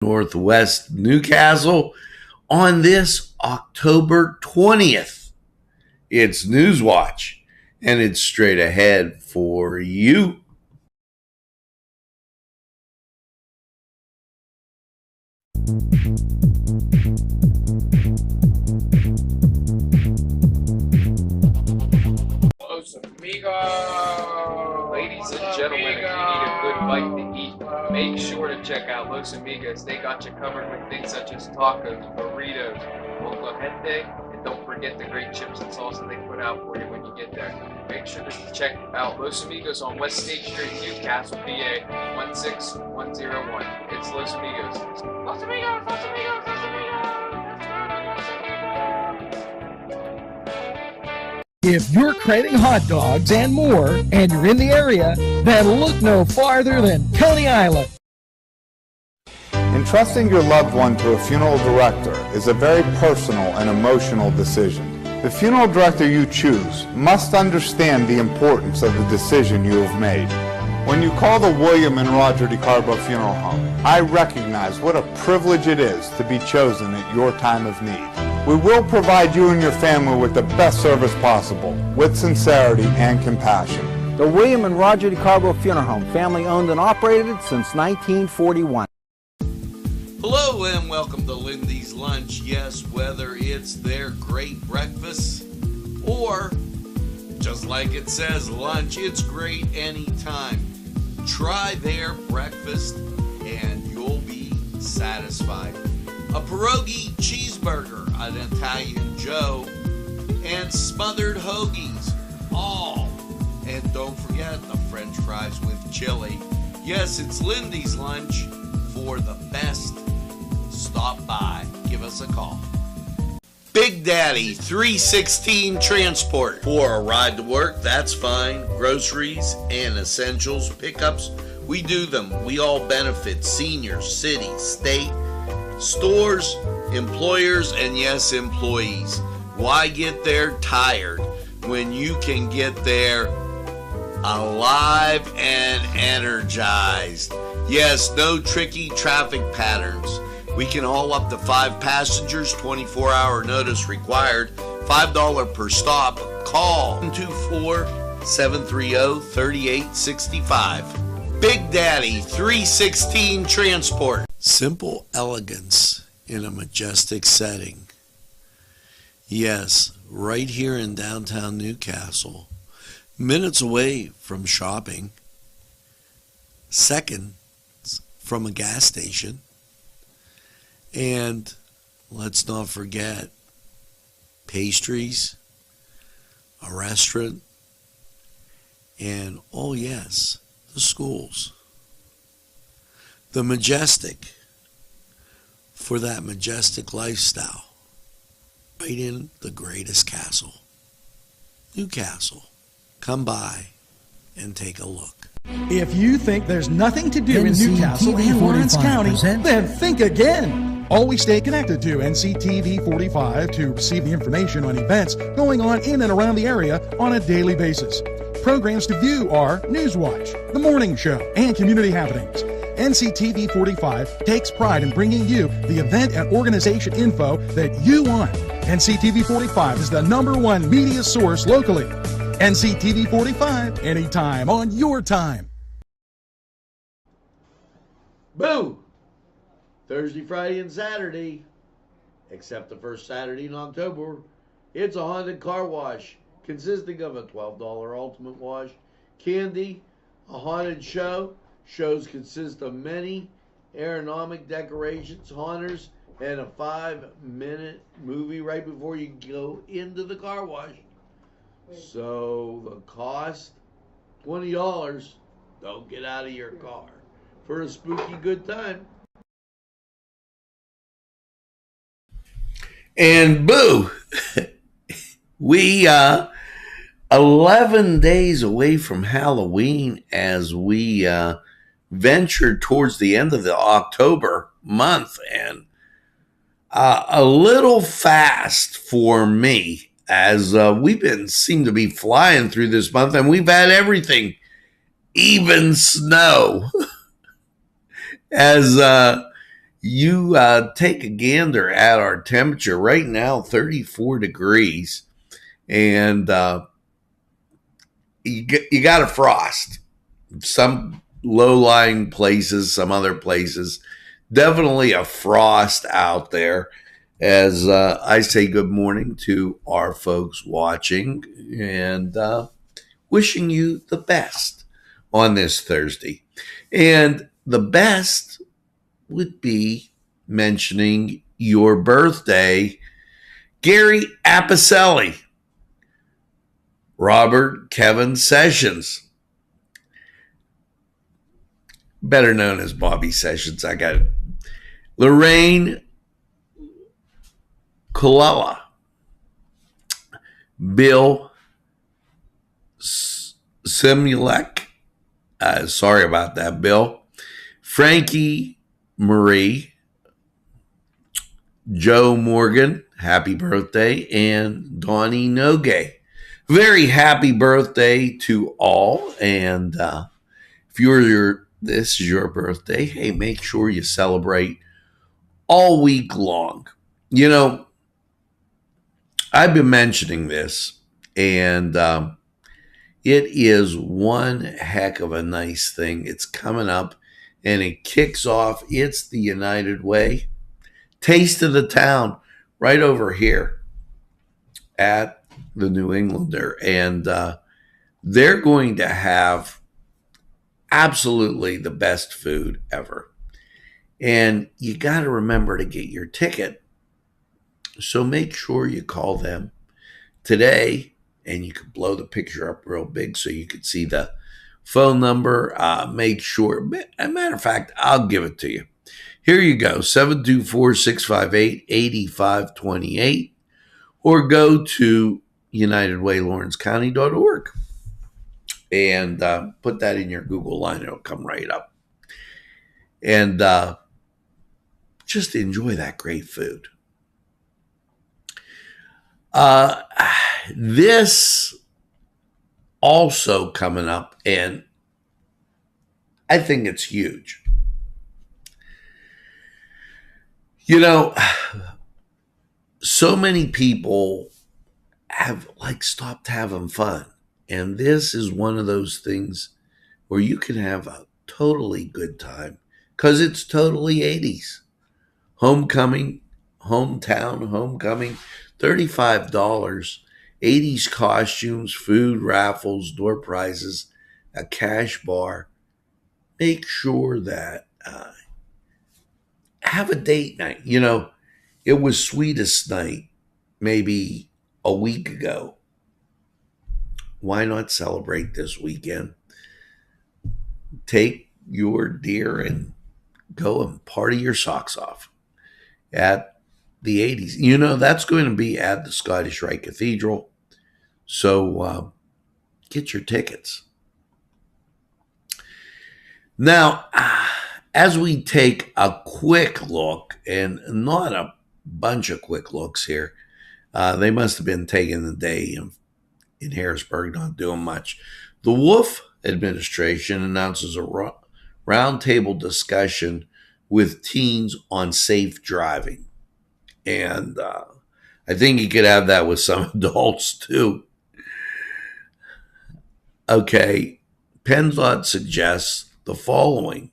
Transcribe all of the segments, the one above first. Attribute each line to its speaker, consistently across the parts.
Speaker 1: Northwest Newcastle on this October 20th. It's Newswatch, and it's straight ahead for you.
Speaker 2: Los Amigos! Ladies and gentlemen, if you need a good bite to eat, make sure to check out Los Amigos. They got you covered with things such as tacos, burritos, molcajete, and don't forget the great chips and salsa they put out for you when you get there. Make sure to check out Los Amigos on West State Street, Newcastle, PA 16101. It's Los Amigos. Los Amigos! Los Amigos! Los Amigos!
Speaker 3: If you're craving hot dogs and more, and you're in the area, then look no farther than Coney Island.
Speaker 4: Entrusting your loved one to a funeral director is a very personal and emotional decision. The funeral director you choose must understand the importance of the decision you have made. When you call the William and Roger DeCarbo Funeral Home, I recognize what a privilege it is to be chosen at your time of need. We will provide you and your family with the best service possible, with sincerity and compassion.
Speaker 5: The William and Roger DeCarbo Funeral Home, family owned and operated since 1941.
Speaker 1: Hello and welcome to Lindy's Lunch. Yes, whether it's their great breakfast or, just like it says, lunch, it's great anytime. Try their breakfast and you'll be satisfied. A pierogi cheeseburger, an Italian Joe, and smothered hoagies, all. And don't forget the French fries with chili. Yes, it's Lindy's Lunch. For the best, stop by. Give us a call. Big Daddy 316 Transport. For a ride to work, that's fine. Groceries and essentials pickups, we do them. We all benefit seniors, cities, state, stores, employers, and yes, employees. Why get there tired when you can get there alive and energized? Yes, no tricky traffic patterns. We can haul up to 5 passengers, 24-hour notice required, $5 per stop. Call 224-730-3865. Big Daddy 316 Transport. Simple elegance in a majestic setting. Yes, right here in downtown Newcastle, minutes away from shopping, seconds from a gas station, and let's not forget pastries, a restaurant, and oh yes, the schools. The majestic for that majestic lifestyle, right in the greatest castle, Newcastle. Come by and take a look.
Speaker 3: If you think there's nothing to do in Newcastle and Lawrence County, then think again. Always stay connected to Nctv45 to receive the information on events going on in and around the area on a daily basis. Programs to view are Newswatch, The Morning Show, and Community Happenings. Nctv45 takes pride in bringing you the event and organization info that you want. Nctv45 is the #1 media source locally. Nctv45, anytime on your time.
Speaker 1: Boo! Thursday, Friday, and Saturday, except the first Saturday in October, it's a haunted car wash consisting of a $12 ultimate wash, candy, a haunted show. Shows consist of many aeronomic decorations, haunters, and a 5-minute movie right before you go into the car wash. So the cost, $20. Don't get out of your car for a spooky good time. And boo, we 11 days away from Halloween as we venture towards the end of the October month, and a little fast for me as we've seem to be flying through this month, and we've had everything, even snow. As You take a gander at our temperature right now, 34 degrees, and you got a frost. Some low-lying places, some other places, definitely a frost out there. As I say good morning to our folks watching and wishing you the best on this Thursday. And the best would be mentioning your birthday, Gary Apicelli, Robert Kevin Sessions, better known as Bobby Sessions. I got it. Lorraine Colella, Bill Simulek, sorry about that, Bill, Frankie Marie, Joe Morgan, happy birthday, and Donnie Nogue. Very happy birthday to all. And if this is your birthday, hey, make sure you celebrate all week long. You know, I've been mentioning this, and it is one heck of a nice thing. It's coming up, and it kicks off. It's the United Way Taste of the Town right over here at the New Englander, and they're going to have absolutely the best food ever. And you got to remember to get your ticket. So make sure you call them today, and you can blow the picture up real big so you can see the phone number. Make sure, as a matter of fact, I'll give it to you. Here you go, 724-658-8528, or go to UnitedWayLawrenceCounty.org and put that in your Google line. It'll come right up. And just enjoy that great food. This also coming up, and I think it's huge. You know, so many people have stopped having fun. And this is one of those things where you can have a totally good time because it's totally 80s. Homecoming, hometown, homecoming, $35, 80s costumes, food, raffles, door prizes, a cash bar. Make sure that have a date night. You know, it was Sweetest Night maybe a week ago. Why not celebrate this weekend? Take your deer and go and party your socks off at the 80s. You know, that's going to be at the Scottish Rite Cathedral. So get your tickets. Now, as we take a quick look, and not a bunch of quick looks here, they must have been taking the day in Harrisburg, not doing much. The Wolf administration announces a roundtable discussion with teens on safe driving. And I think you could have that with some adults too. Okay, PennDOT suggests the following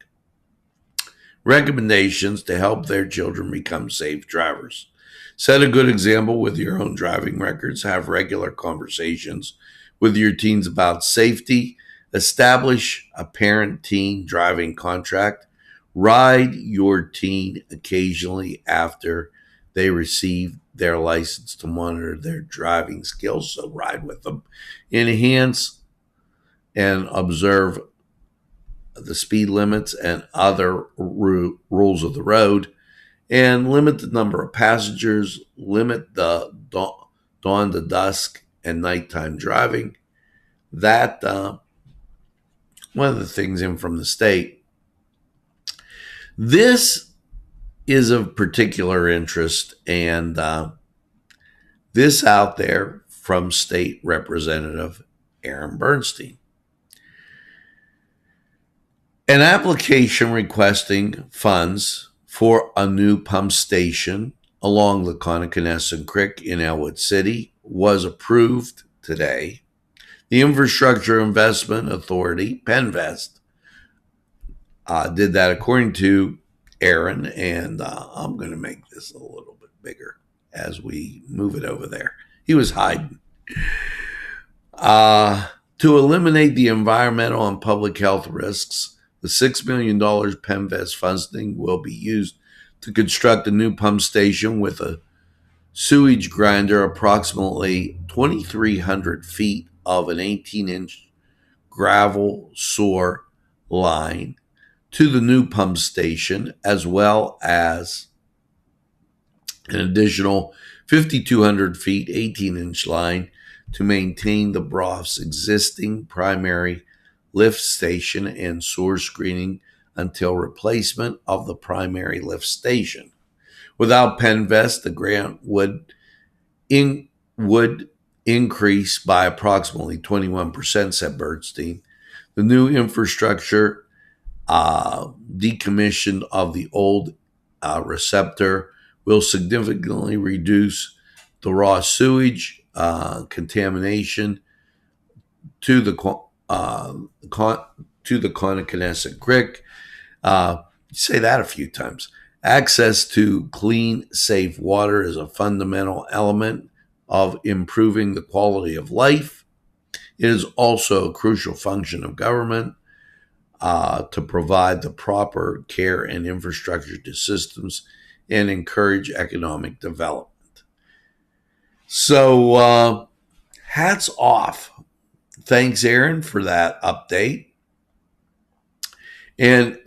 Speaker 1: recommendations to help their children become safe drivers. Set a good example with your own driving records. Have regular conversations with your teens about safety. Establish a parent-teen driving contract. Ride your teen occasionally after they receive their license to monitor their driving skills. So ride with them. Enhance and observe the speed limits and other rules of the road. And limit the number of passengers, limit the dawn to dusk and nighttime driving. That, one of the things in from the state. This is of particular interest, and this out there from State Representative Aaron Bernstein. An application requesting funds for a new pump station along the Connoquenessett Creek in Elwood City was approved today. The Infrastructure Investment Authority, PennVest, did that according to Aaron, and I'm going to make this a little bit bigger as we move it over there. He was hiding. To eliminate the environmental and public health risks, the $6 million PennVest funding will be used to construct a new pump station with a sewage grinder approximately 2,300 feet of an 18-inch gravel sewer line to the new pump station, as well as an additional 5,200 feet 18-inch line to maintain the BROF's existing primary lift station and sewer screening until replacement of the primary lift station. Without PennVest, the grant would increase by approximately 21%, said Bernstein. The new infrastructure decommissioned of the old receptor will significantly reduce the raw sewage contamination to the Connoquenessett Creek. Say that a few times. Access to clean, safe water is a fundamental element of improving the quality of life. It is also a crucial function of government to provide the proper care and infrastructure to systems and encourage economic development. So hats off. Thanks, Aaron, for that update. And,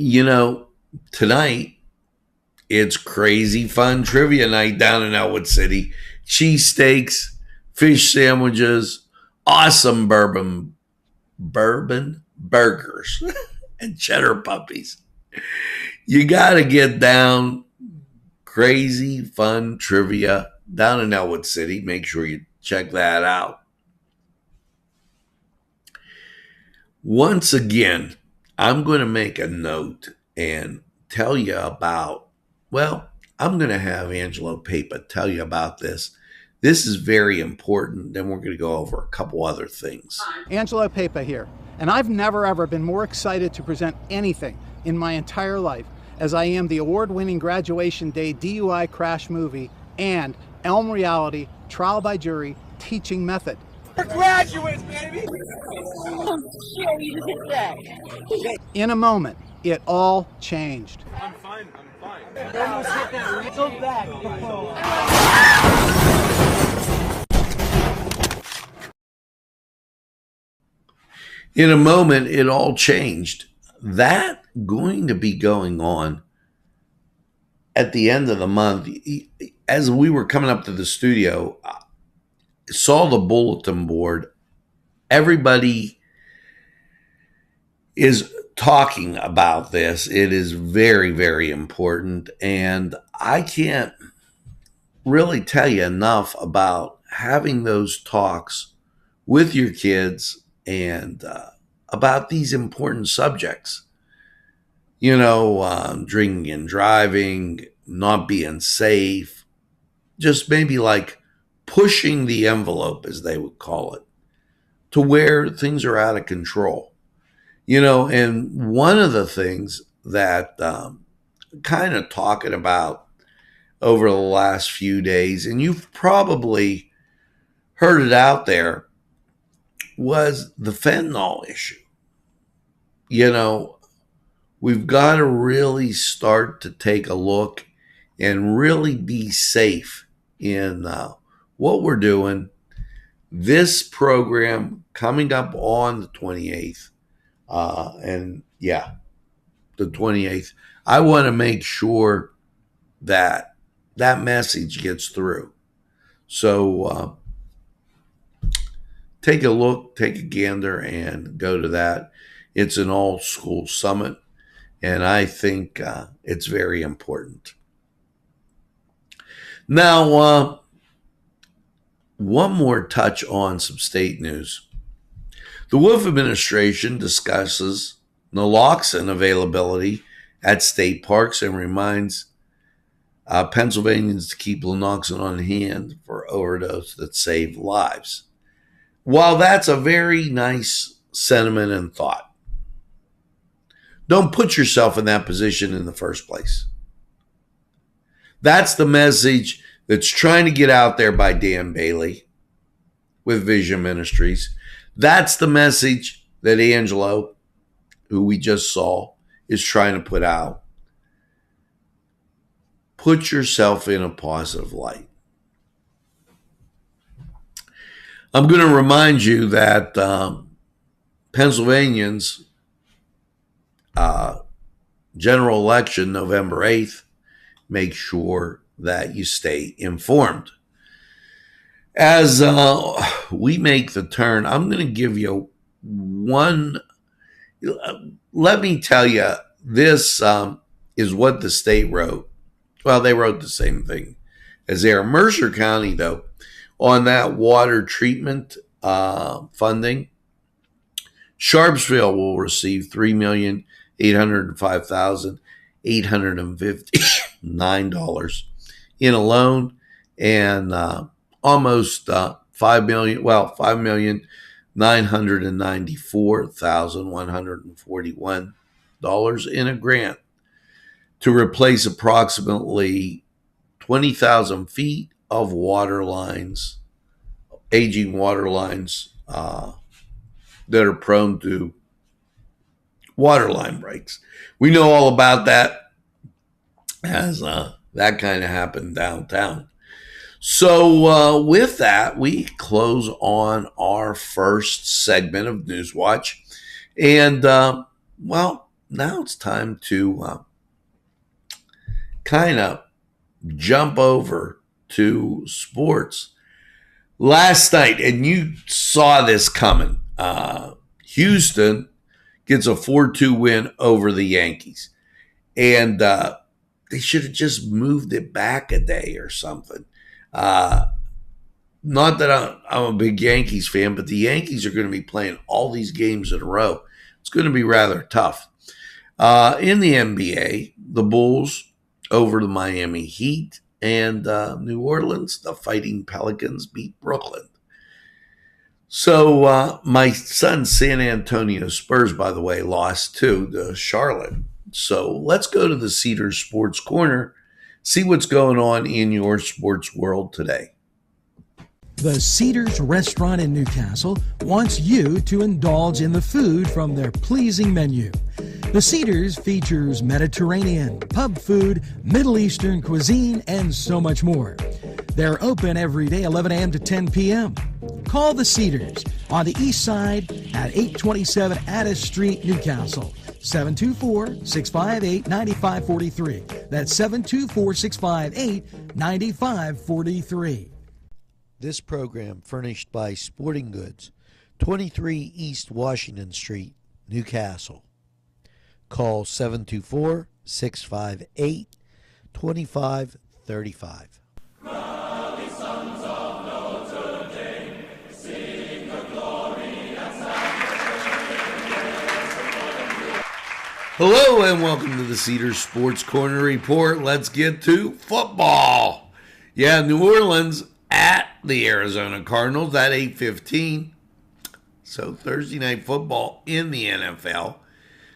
Speaker 1: tonight, it's crazy fun trivia night down in Elwood City. Cheesesteaks, fish sandwiches, awesome bourbon burgers, and cheddar puppies. You got to get down. Crazy fun trivia down in Elwood City. Make sure you check that out. Once again, I'm going to make a note and tell you about, I'm going to have Angelo Perrotta tell you about this. This is very important. Then we're going to go over a couple other things.
Speaker 6: Angelo Perrotta here, and I've never ever been more excited to present anything in my entire life as I am the award-winning graduation day DUI crash movie and Elm Reality trial by jury teaching method.
Speaker 7: We're graduates, baby!
Speaker 6: In a moment, it all changed.
Speaker 7: I'm fine. Almost hit that. Go back.
Speaker 1: In a moment, it all changed. That going to be going on at the end of the month. As we were coming up to the studio, saw the bulletin board. Everybody is talking about this. It is very, very important. And I can't really tell you enough about having those talks with your kids and about these important subjects. Drinking and driving, not being safe, just maybe like pushing the envelope, as they would call it, to where things are out of control. And one of the things that kind of talking about over the last few days, and you've probably heard it out there, was the fentanyl issue. We've got to really start to take a look and really be safe in what we're doing. This program coming up on the 28th, the 28th, I want to make sure that message gets through. So take a look, take a gander, and go to that. It's an all-school summit, and I think it's very important. Now, one more touch on some state news. The Wolf administration discusses naloxone availability at state parks and reminds Pennsylvanians to keep naloxone on hand for overdose that save lives. While that's a very nice sentiment and thought, don't put yourself in that position in the first place. That's the message that's trying to get out there by Dan Bailey with Vision Ministries. That's the message that Angelo, who we just saw, is trying to put out. Put yourself in a positive light. I'm going to remind you that Pennsylvanians, general election November 8th, make sure that you stay informed. As we make the turn, I'm going to give you one. Let me tell you, this is what the state wrote. Well, they wrote the same thing as there. Mercer County, though, on that water treatment funding, Sharpsville will receive $3,805,859 in a loan, and almost $5,994,141 in a grant to replace approximately 20,000 feet of water lines, aging water lines that are prone to water line breaks. We know all about that, as that kind of happened downtown. So with that, we close on our first segment of Newswatch. And, well, now it's time to kind of jump over to sports. Last night, and you saw this coming, Houston gets a 4-2 win over the Yankees. And they should have just moved it back a day or something. Not that I'm a big Yankees fan, but the Yankees are going to be playing all these games in a row. It's going to be rather tough. In the NBA, the Bulls over the Miami Heat, and New Orleans, the Fighting Pelicans beat Brooklyn. So my son's San Antonio Spurs, by the way, lost to Charlotte. So let's go to the Cedars Sports Corner, see what's going on in your sports world today.
Speaker 3: The Cedars Restaurant in Newcastle wants you to indulge in the food from their pleasing menu. The Cedars features Mediterranean, pub food, Middle Eastern cuisine, and so much more. They're open every day, 11 a.m. to 10 p.m. Call the Cedars on the east side at 827 Addis Street, Newcastle. 724-658-9543. That's 724-658-9543.
Speaker 8: This program furnished by Sporting Goods, 23 East Washington Street, Newcastle. Call 724-658-2535.
Speaker 1: Hello and welcome to the Cedars Sports Corner Report. Let's get to football. Yeah, New Orleans at the Arizona Cardinals at 8:15. So Thursday night football in the NFL.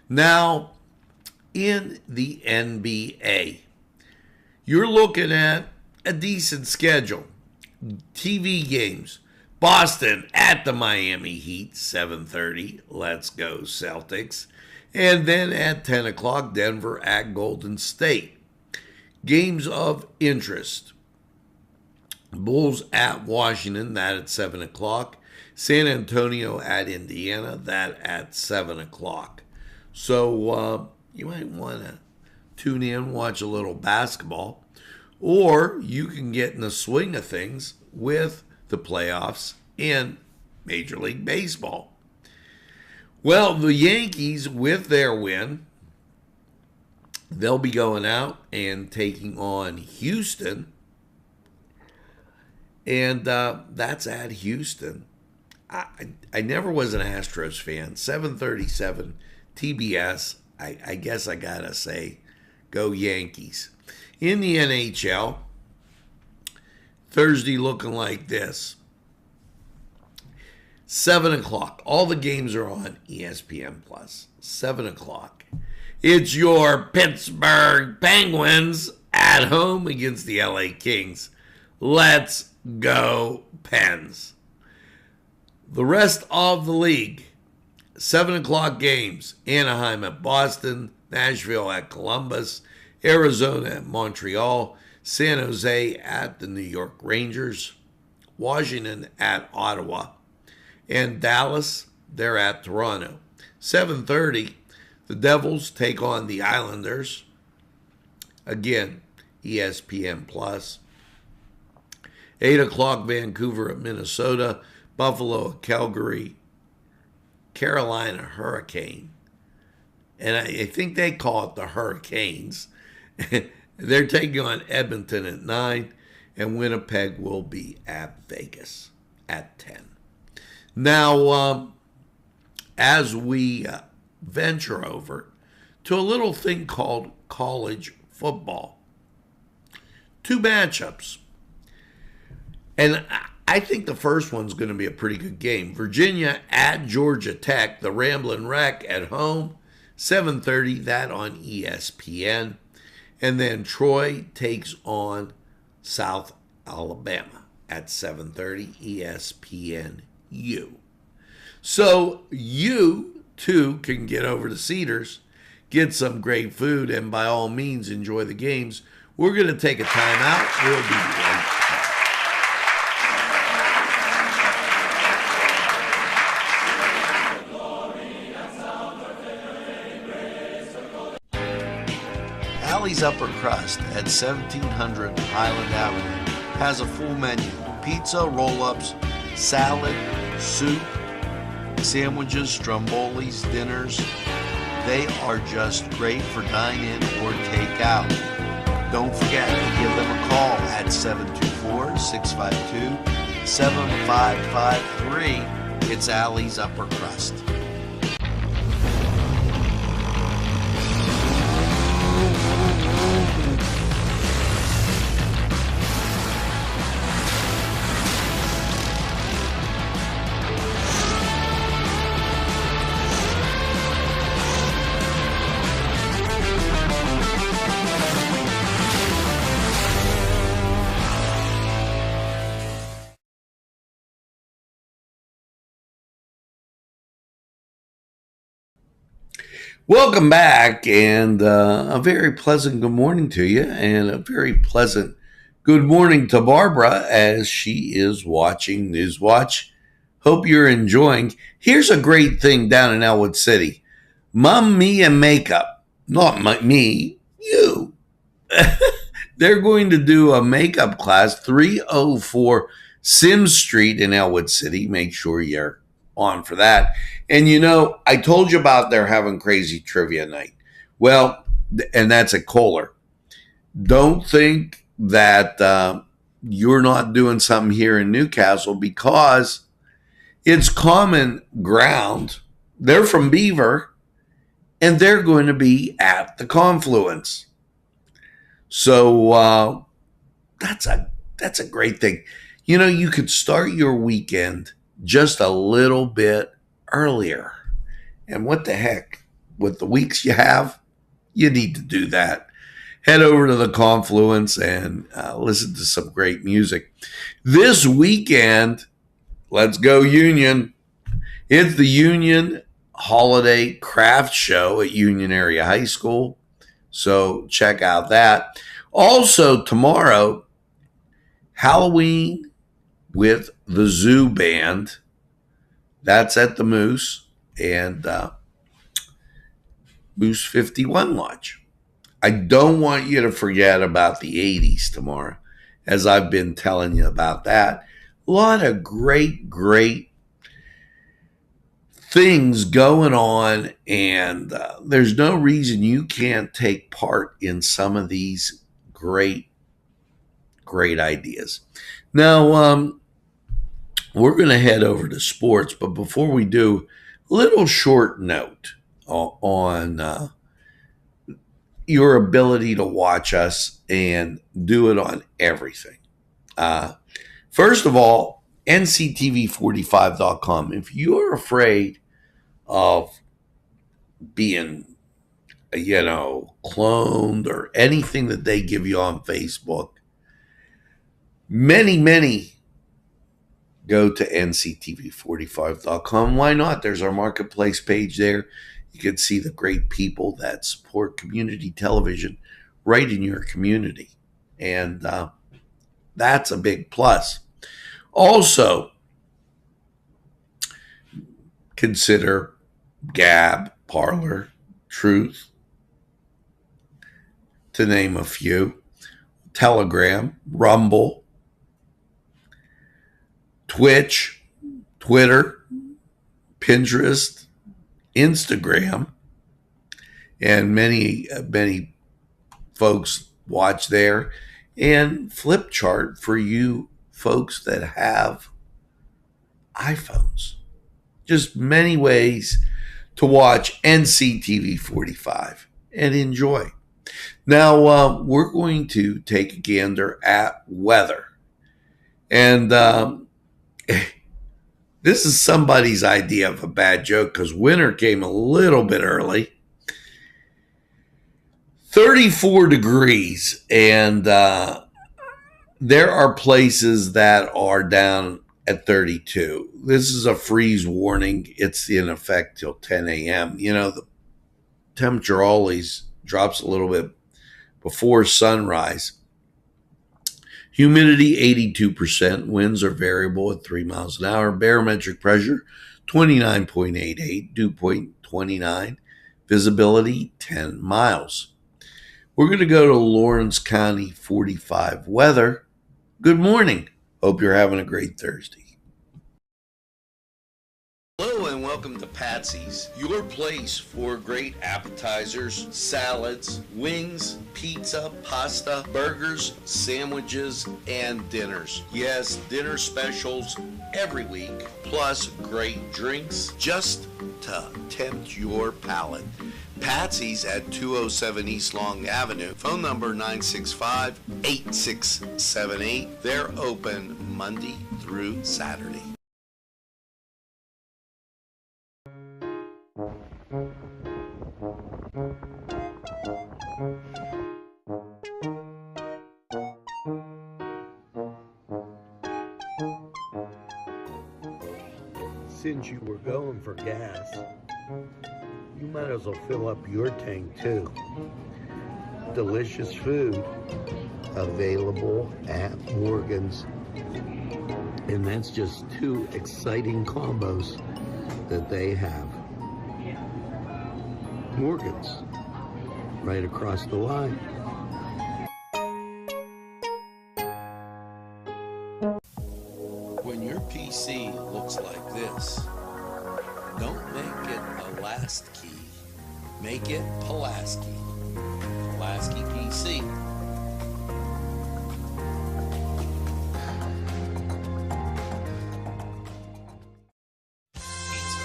Speaker 1: Now, in the NBA, you're looking at a decent schedule. TV games. Boston at the Miami Heat, 7:30. Let's go Celtics. And then at 10 o'clock, Denver at Golden State. Games of interest. Bulls at Washington, that at 7 o'clock. San Antonio at Indiana, that at 7 o'clock. So you might want to tune in, watch a little basketball. Or you can get in the swing of things with the playoffs in Major League Baseball. Well, the Yankees, with their win, they'll be going out and taking on Houston. And that's at Houston. I never was an Astros fan. 7:37 TBS. I guess I got to say, go Yankees. In the NHL, Thursday looking like this. 7 o'clock. All the games are on ESPN+. 7 o'clock. It's your Pittsburgh Penguins at home against the LA Kings. Let's go, Pens. The rest of the league, 7 o'clock games. Anaheim at Boston, Nashville at Columbus, Arizona at Montreal, San Jose at the New York Rangers, Washington at Ottawa, and Dallas, they're at Toronto. 7:30, the Devils take on the Islanders. Again, ESPN+. 8 o'clock, Vancouver at Minnesota, Buffalo at Calgary, Carolina Hurricane. And I think they call it the Hurricanes. They're taking on Edmonton at 9, and Winnipeg will be at Vegas at 10. Now, as we venture over to a little thing called college football, 2 matchups. And I think the first one's going to be a pretty good game. Virginia at Georgia Tech, the Ramblin' Wreck at home, 7:30, that on ESPN. And then Troy takes on South Alabama at 7:30, ESPNU. So you, too, can get over to Cedars, get some great food, and by all means, enjoy the games. We're going to take a time out. We'll be right back. Alley's Upper Crust at 1700 Highland Avenue has a full menu: pizza, roll-ups, salad, soup, sandwiches, strombolis, dinners. They are just great for dine-in or take-out. Don't forget to give them a call at 724-652-7553. It's Alley's Upper Crust. Welcome back, and a very pleasant good morning to you, and a very pleasant good morning to Barbara as she is watching Newswatch. Hope you're enjoying. Here's a great thing down in Elwood City. Mom, Me, and Makeup. Not me, you. They're going to do a makeup class, 304 Sims Street in Elwood City. Make sure you're on for that. And you know, I told you about their having crazy trivia night. Well, and that's at Kohler. Don't think that you're not doing something here in Newcastle, because it's common ground. They're from Beaver, and they're going to be at the Confluence. So that's a great thing. You know, you could start your weekend just a little bit earlier. And what the heck, with the weeks you have, you need to do that. Head over to the Confluence and listen to some great music. This weekend, let's go Union. It's the Union Holiday Craft Show at Union Area High School. So check out that. Also tomorrow, Halloween with the Zoo Band. That's at the Moose and Moose 51 Lodge. I don't want you to forget about the 80s tomorrow, as I've been telling you about that. A lot of great things going on, and there's no reason you can't take part in some of these great ideas. Now, we're going to head over to sports, but before we do, a little short note on your ability to watch us and do it on everything. First of all, Nctv45.com. If you're afraid of being, cloned or anything that they give you on Facebook, many go to Nctv45.com. Why not? There's our marketplace page there. You can see the great people that support community television right in your community. And that's a big plus. Also, consider Gab, Parler, Truth, to name a few, Telegram, Rumble, Twitch, Twitter, Pinterest, Instagram, and many folks watch there, and Flipchart for you folks that have iPhones. Just many ways to watch NCTV45 and enjoy. Now, we're going to take a gander at weather. And this is somebody's idea of a bad joke because winter came a little bit early. 34 degrees, and there are places that are down at 32. This is a freeze warning. It's in effect till 10 a.m. The temperature always drops a little bit before sunrise. Humidity 82%. Winds are variable at 3 miles an hour. Barometric pressure 29.88. Dew point 29. Visibility 10 miles. We're going to go to Lawrence County 45 weather. Good morning. Hope you're having a great Thursday. Hello and welcome to Patsy's, your place for great appetizers, salads, wings, pizza, pasta, burgers, sandwiches, and dinners. Yes, dinner specials every week, plus great drinks just to tempt your palate. Patsy's at 207 East Long Avenue. Phone number 965-8678. They're open Monday through Saturday.
Speaker 8: Since you were going for gas, you might as well fill up your tank too. Delicious food available at Morgan's. And that's just two exciting combos that they have. Morgan's, right across the line.
Speaker 1: When your PC looks like this, don't make it a last key. Make it Pulaski. Pulaski PC. Pizza.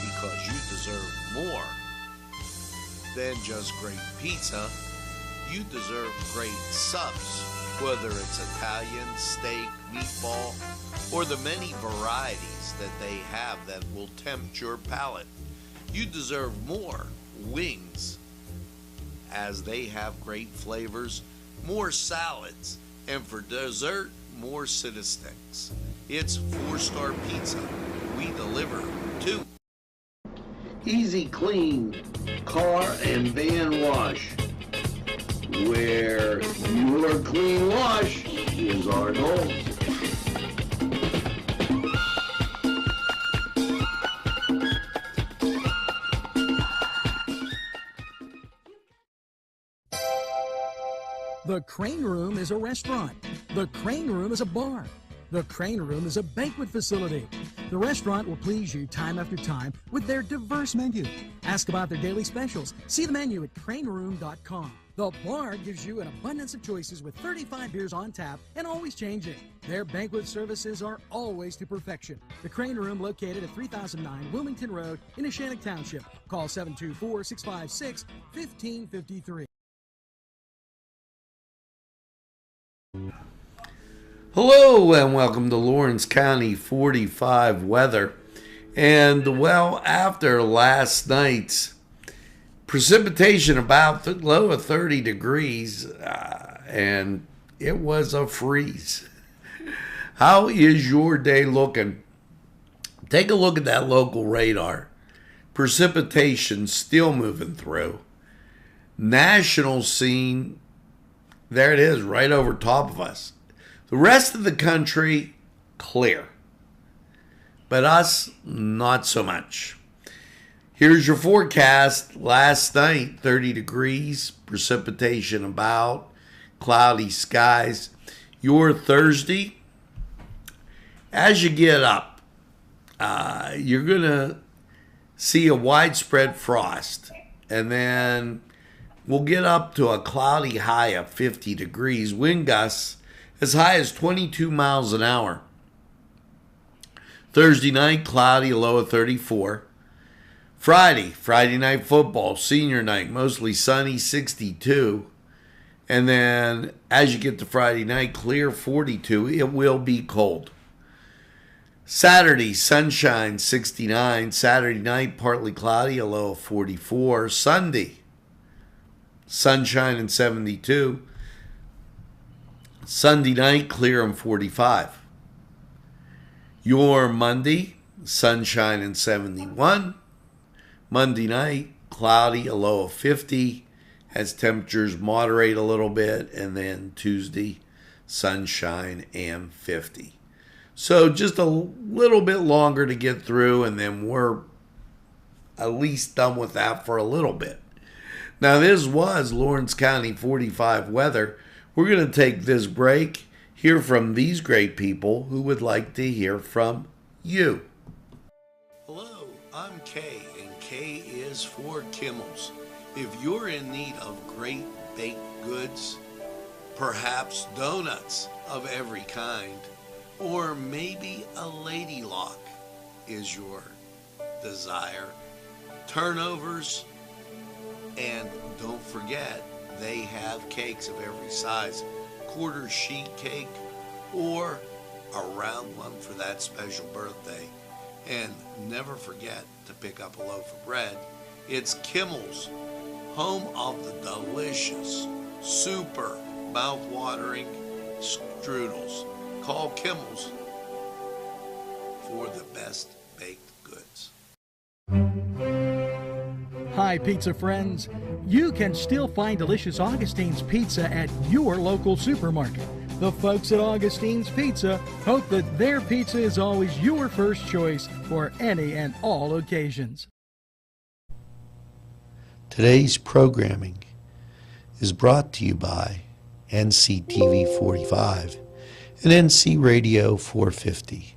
Speaker 1: Because you deserve more than just great pizza. You deserve great subs. Whether it's Italian, steak, meatball, or the many varieties that they have that will tempt your palate. You deserve more wings, as they have great flavors, more salads, and for dessert, more Cita Sticks. It's 4-star pizza. We deliver too. Easy Clean Car and Van Wash, where your clean wash is our goal.
Speaker 3: The Crane Room is a restaurant. The Crane Room is a bar. The Crane Room is a banquet facility. The restaurant will please you time after time with their diverse menu. Ask about their daily specials. See the menu at craneroom.com. The bar gives you an abundance of choices with 35 beers on tap and always changing. Their banquet services are always to perfection. The Crane Room, located at 3009 Wilmington Road in Neshannock Township. Call 724-656-1553.
Speaker 1: Hello and welcome to Lawrence County 45 weather. And well, after last night's precipitation about the low of 30 degrees, and it was a freeze. How is your day looking? Take a look at that local radar. Precipitation still moving through. National scene, there it is, right over top of us. The rest of the country, clear. But us, not so much. Here's your forecast. Last night, 30 degrees, precipitation about, cloudy skies. Your Thursday, as you get up, you're going to see a widespread frost. And then we'll get up to a cloudy high of 50 degrees. Wind gusts as high as 22 miles an hour. Thursday night, cloudy, a low of 34. Friday night football, senior night, mostly sunny, 62. And then as you get to Friday night, clear, 42. It will be cold. Saturday, sunshine, 69. Saturday night, partly cloudy, a low of 44. Sunday, sunshine and 72. Sunday night, clear and 45. Your Monday, sunshine and 71. Monday night, cloudy, a low of 50, as temperatures moderate a little bit. And then Tuesday, sunshine and 50. So just a little bit longer to get through, and then we're at least done with that for a little bit. Now, this was Lawrence County 45 weather. We're going to take this break, hear from these great people who would like to hear from you. Hello, I'm Kay, and K is for Kimmel's. If you're in need of great baked goods, perhaps donuts of every kind, or maybe a lady lock is your desire, turnovers, and don't forget, they have cakes of every size, quarter sheet cake or a round one for that special birthday. And never forget to pick up a loaf of bread. It's Kimmel's, home of the delicious, super mouth-watering strudels. Call Kimmel's for the best baked goods.
Speaker 3: Hi, pizza friends. You can still find delicious Augustine's Pizza at your local supermarket. The folks at Augustine's Pizza hope that their pizza is always your first choice for any and all occasions.
Speaker 9: Today's programming is brought to you by Nctv45 and NC Radio 450,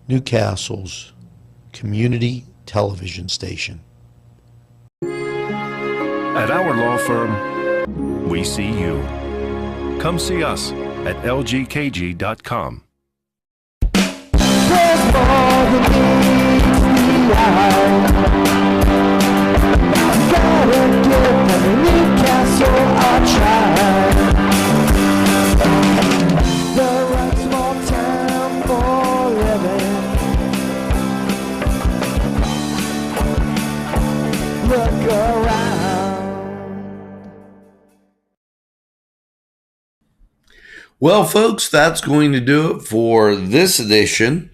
Speaker 9: Newcastle's community television station.
Speaker 10: At our law firm, we see you. Come see us at lgkg.com.
Speaker 7: There's more than meets the eye. Gotta give them Newcastle a try. The right small town for living. Look around.
Speaker 1: Well, folks, that's going to do it for this edition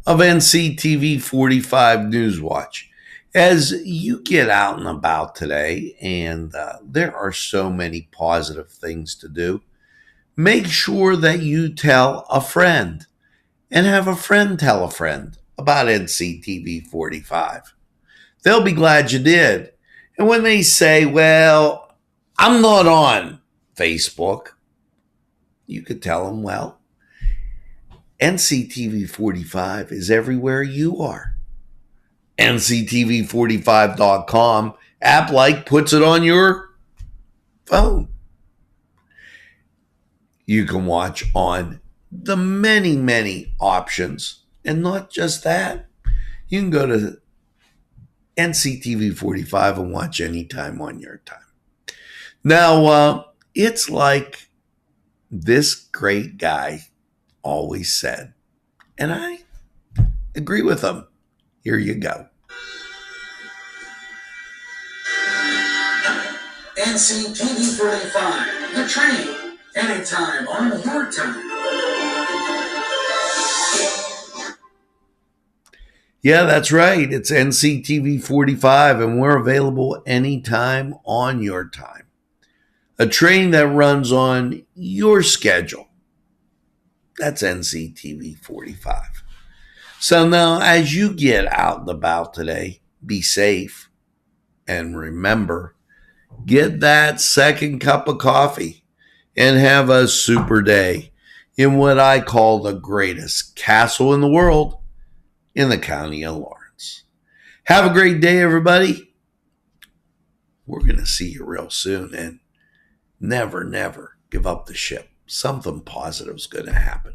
Speaker 1: of Nctv45 Newswatch. As you get out and about today, and there are so many positive things to do, make sure that you tell a friend and have a friend tell a friend about Nctv45. They'll be glad you did. And when they say, well, I'm not on Facebook, you could tell them, well, Nctv45 is everywhere you are. Nctv45.com app like puts it on your phone. You can watch on the many, many options. And not just that. You can go to Nctv45 and watch anytime on your time. Now, it's like this great guy
Speaker 9: always said. And I agree with them. Here you go.
Speaker 11: Nctv45, the train, anytime on your time.
Speaker 9: Yeah, that's right. It's Nctv45, and we're available anytime on your time. A train that runs on your schedule. That's Nctv45. So now, as you get out and about today, be safe. And remember, get that second cup of coffee and have a super day in what I call the greatest castle in the world, in the county of Lawrence. Have a great day, everybody. We're going to see you real soon, and never, never give up the ship. Something positive is going to happen.